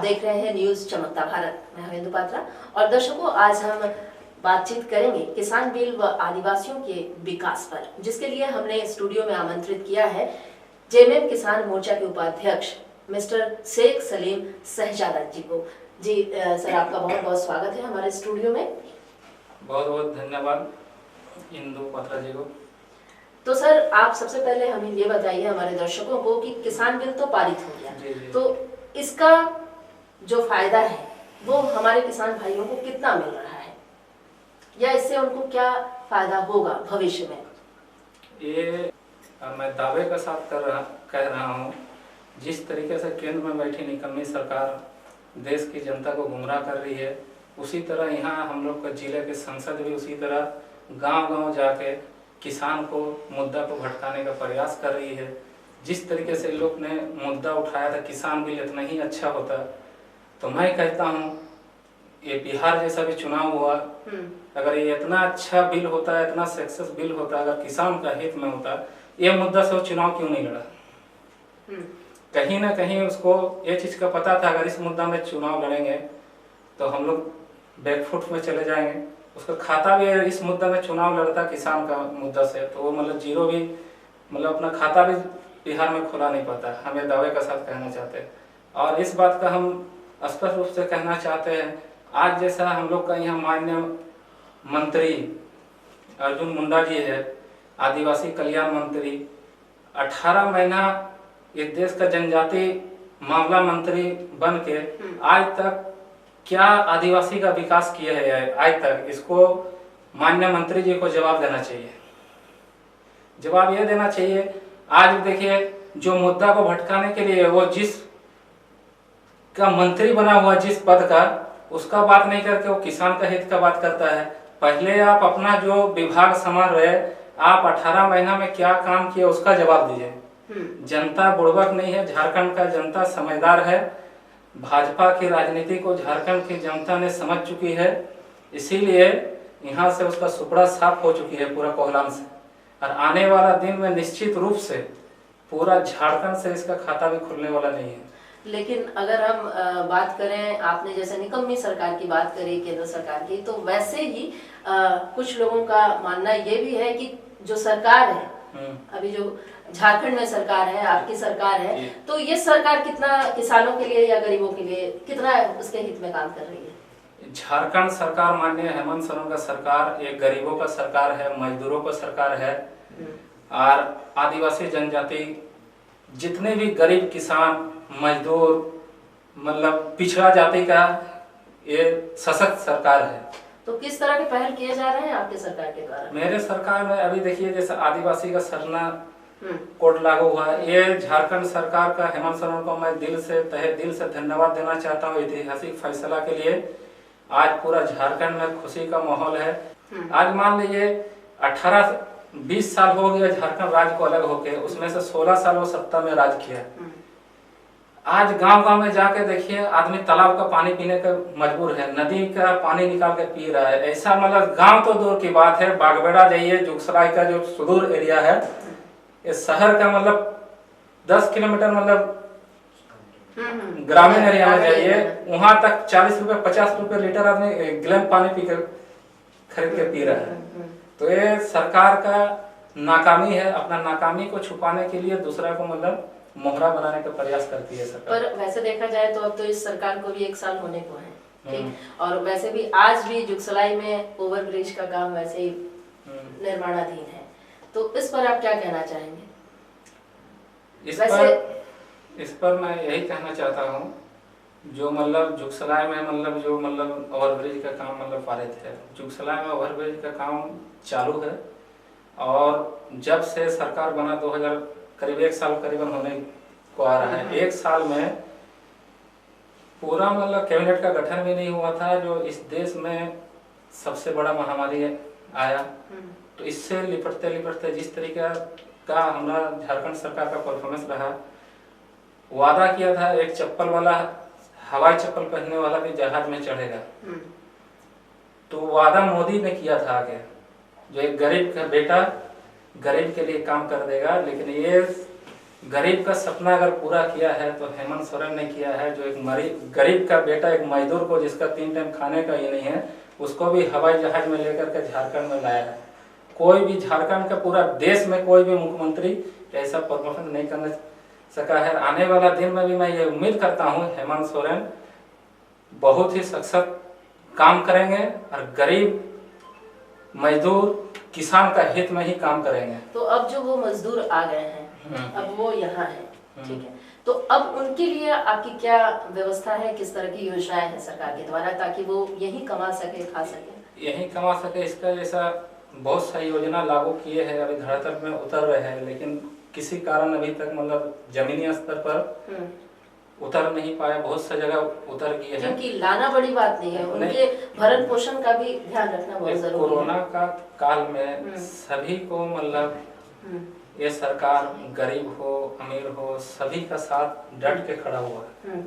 देख रहे हैं न्यूज चमकता भारत। मैं हूं इंदु पात्रा और दर्शकों, आज हम बातचीत करेंगे किसान बिल व आदिवासियों के विकास पर, जिसके लिए हमने स्टूडियो में आमंत्रित किया है जेएमएम किसान मोर्चा के उपाध्यक्ष मिस्टर शेख सलीम शहजादा जी को। जी सर, आपका बहुत बहुत स्वागत है हमारे स्टूडियो में। बहुत बहुत धन्यवाद इंदु पात्रा जी को। तो सर, आप सबसे पहले हमें ये बताइए हमारे दर्शकों को कि किसान बिल तो पारित हो गया, तो इसका जो फायदा है वो हमारे किसान भाइयों को कितना मिल रहा है, या इससे उनको क्या फायदा होगा भविष्य में? ये मैं दावे के साथ कह रहा हूँ, जिस तरीके से केंद्र में बैठी निकम्मी सरकार देश की जनता को गुमराह कर रही है, उसी तरह यहाँ हम लोग का जिले के संसद भी उसी तरह गांव-गांव जाके किसान को मुद्दा को भटकाने का प्रयास कर रही है। जिस तरीके से लोग ने मुद्दा उठाया था किसान बिल इतना ही अच्छा होता, तो मैं कहता हूँ ये बिहार जैसा भी चुनाव हुआ, अगर ये इतना अच्छा बिल होता है, इतना सक्सेस बिल होता, अगर किसान का हित में होता, ये मुद्दा से वो चुनाव क्यों नहीं लड़ा? कहीं ना कहीं उसको ये चीज का पता था, अगर इस मुद्दा में चुनाव लड़ेंगे तो हम लोग बैकफुट में चले जाएंगे। उसका खाता भी इस मुद्दा में चुनाव लड़ता किसान का मुद्दा से, तो वो मतलब जीरो भी, मतलब अपना खाता भी बिहार में खुला नहीं पाता। हम ये दावे का साथ कहना चाहते हैं, और इस बात का हम स्पष्ट रूप से कहना चाहते हैं, आज जैसा हम लोग का यहाँ माननीय मंत्री अर्जुन मुंडा जी है, आदिवासी कल्याण मंत्री, 18 महीना ये देश का जनजाति मामला मंत्री बन के आज तक क्या आदिवासी का विकास किया है आज तक? इसको माननीय मंत्री जी को जवाब देना चाहिए। जवाब ये देना चाहिए, आज देखिए जो मुद्दा को भटकाने के लिए वो जिस का मंत्री बना हुआ जिस पद का, उसका बात नहीं करके वो किसान का हित का बात करता है। पहले आप अपना जो विभाग संभाल रहे, आप 18 महीना में क्या काम किए उसका जवाब दीजिए। जनता बुड़बक नहीं है, झारखंड का जनता समझदार है, भाजपा की राजनीति को झारखंड की जनता ने समझ चुकी है, इसीलिए यहाँ से उसका सुपड़ा साफ हो चुकी है पूरा कोहलाम से, और आने वाला दिन में निश्चित रूप से पूरा झारखंड से इसका खाता भी खुलने वाला नहीं है। लेकिन अगर हम बात करें, आपने जैसे निकम्मी सरकार की बात करी, केंद्र सरकार की, तो वैसे ही कुछ लोगों का मानना ये भी है कि जो सरकार है, अभी जो झारखंड में सरकार है, आपकी सरकार है, तो ये सरकार कितना किसानों के लिए या गरीबों के लिए कितना उसके हित में काम कर रही है? झारखंड सरकार माननीय हेमंत सोरेन का सरकार एक गरीबों का सरकार है, मजदूरों का सरकार है, और आदिवासी जनजाति जितने भी गरीब किसान मजदूर, मतलब पिछड़ा जाति का ये सशक्त सरकार है। तो किस तरह के पहल किए जा रहे हैं आपके सरकार के द्वारा? मेरे सरकार में अभी देखिए, जैसे आदिवासी का सरना कोड लागू हुआ है, ये झारखंड सरकार का हेमंत सोरेन को मैं तहे दिल से धन्यवाद देना चाहता हूँ ऐतिहासिक फैसला के लिए। आज पूरा झारखंड में खुशी का माहौल है। आज मान लीजिए 18-20 साल हो गया झारखंड राज्य को अलग होके, उसमें से 16 साल वो सत्ता में राज किया। आज गांव-गांव में जाके देखिए, आदमी तालाब का पानी पीने का मजबूर है, नदी का पानी निकाल के पी रहा है। ऐसा मतलब गांव तो दूर की बात है, बागबेड़ा जाइए, जुगसराय का जो सुदूर एरिया है, ये शहर का मतलब 10 किलोमीटर मतलब ग्रामीण एरिया में जाइए, वहां तक 40 रुपए 50 रुपए लीटर आदमी गिलास पानी पीकर खरीद के पी रहा है। तो ये सरकार का नाकामी है, अपना नाकामी को छुपाने के लिए दूसरा को मतलब मोहरा बनाने का प्रयास करती है सरकार। पर वैसे देखा जाए तो अब तो इस सरकार को भी 1 साल होने को है, ठीक, और वैसे भी आज भी जुगसलाई में ओवरब्रिज का काम वैसे ही निर्माणाधीन है, तो इस पर आप क्या कहना चाहेंगे? इस पर मैं यही कहना चाहता हूँ, जो मतलब जुगसलाई में मतलब जो मतलब ओवरब्रिज का काम मतलब पारित है, जुगसलाई में ओवरब्रिज का काम चालू है, और जब से सरकार बना 2000 करीब 1 साल करीबन होने को आ रहा है, 1 साल में पूरा मतलब कैबिनेट का गठन भी नहीं हुआ था, जो इस देश में सबसे बड़ा महामारी आया। तो इससे लिपटते लिपटते जिस तरीके का हमारा झारखंड सरकार का परफॉर्मेंस रहा, वादा किया था एक चप्पल वाला, हवाई चप्पल पहनने वाला भी जहाज में चढ़ेगा, तो वादा मोदी ने किया था आगे, जो एक गरीब का बेटा गरीब के लिए काम कर देगा। लेकिन ये गरीब का सपना अगर पूरा किया है तो हेमंत सोरेन ने किया है। जो एक गरीब का बेटा, एक मजदूर को जिसका 3 टाइम खाने का ये नहीं है, उसको भी हवाई जहाज में लेकर के झारखंड में लाया है। कोई भी झारखंड का, पूरा देश में कोई भी मुख्यमंत्री ऐसा परफॉर्मेंस नहीं कर सका है। आने वाला दिन में भी मैं ये उम्मीद करता हूँ हेमंत सोरेन बहुत ही सशक्त काम करेंगे और गरीब, मजदूर, किसान का हित में ही काम करेंगे। तो अब जो वो मजदूर आ गए हैं, अब वो यहाँ है, ठीक है, तो अब उनके लिए आपकी क्या व्यवस्था है, किस तरह की योजनाएं हैं सरकार के द्वारा ताकि वो यही कमा सके, खा सके? यही कमा सके, इसका जैसा बहुत सारी योजना लागू किए हैं, अभी धरातल में उतर रहे हैं, लेकिन किसी कारण अभी तक मतलब जमीनी स्तर पर उतर नहीं पाया। बहुत सा जगह उतर गए हैं, क्योंकि लाना बड़ी बात नहीं है, उनके भरण पोषण का भी ध्यान रखना बहुत जरूरी है। कोरोना का काल में सभी को मतलब ये सरकार गरीब हो, अमीर हो, सभी का साथ डट के खड़ा हुआ है।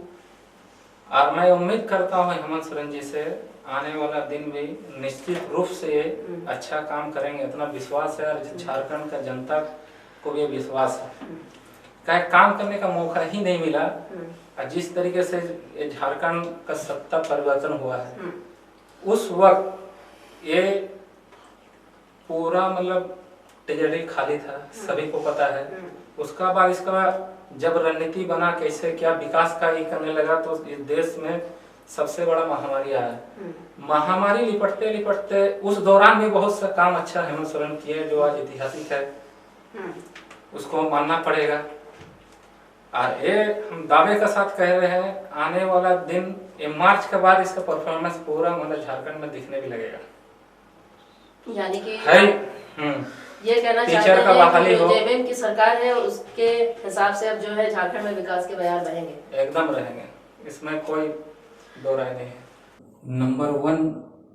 और मैं उम्मीद करता हूँ हेमंत सोरेन जी से आने वाला दिन भी निश्चित रूप से अच्छा काम करेंगे, इतना विश्वास है। और झारखंड का जनता को भी विश्वास है, क्या काम करने का मौका ही नहीं मिला। और जिस तरीके से झारखंड का सत्ता परिवर्तन हुआ है, उस वक्त ये पूरा मतलब ट्रेजरी खाली था, सभी को पता है। उसका बाद इसका जब रणनीति बना कैसे क्या विकास का ही करने लगा, तो इस देश में सबसे बड़ा महामारी आया। महामारी लिपटते लिपटते उस दौरान भी बहुत सा काम अच्छा हेमंत सोरेन किए, जो आज ऐतिहासिक है, उसको मानना पड़ेगा। और ये हम दावे के साथ कह रहे हैं, आने वाला दिन ये मार्च के बाद इसका परफॉर्मेंस पूरा मतलब झारखंड में दिखने भी लगेगा। यानी कि है ये कहना चाहते हैं कि जो जेबीएम की सरकार है उसके हिसाब से अब जो है झारखंड में विकास के बयार रहेंगे, एकदम रहेंगे, इसमें कोई दो राय नहीं है। नंबर 1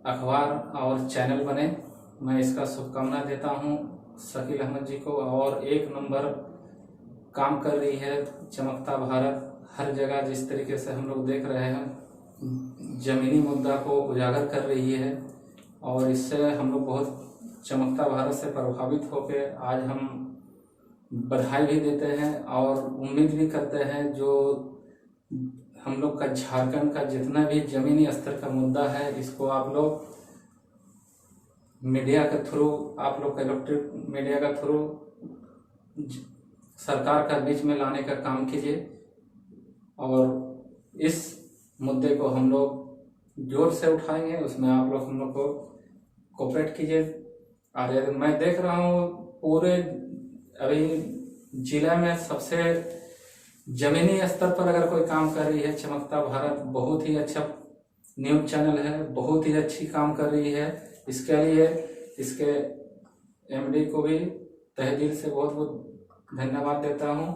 अखबार और चैनल बने, मैं इसका शुभकामना देता हूँ शकील अहमद जी को। और 1 नंबर काम कर रही है चमकता भारत, हर जगह जिस तरीके से हम लोग देख रहे हैं जमीनी मुद्दा को उजागर कर रही है। और इससे हम लोग बहुत चमकता भारत से प्रभावित होकर आज हम बधाई भी देते हैं और उम्मीद भी करते हैं जो हम लोग का झारखंड का जितना भी जमीनी स्तर का मुद्दा है, इसको आप लोग मीडिया के थ्रू, आप लोग का इलेक्ट्रिक मीडिया का थ्रू सरकार का बीच में लाने का काम कीजिए। और इस मुद्दे को हम लोग जोर से उठाएंगे, उसमें आप लोग हम लोग को कोऑपरेट कीजिए। और मैं देख रहा हूँ पूरे अभी जिला में सबसे जमीनी स्तर पर अगर कोई काम कर रही है चमकता भारत, बहुत ही अच्छा न्यूज चैनल है, बहुत ही अच्छी काम कर रही है। इसके लिए इसके एमडी को भी तहे दिल से बहुत बहुत धन्यवाद देता हूँ।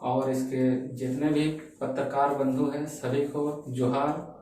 और इसके जितने भी पत्रकार बंधु हैं सभी को जोहार।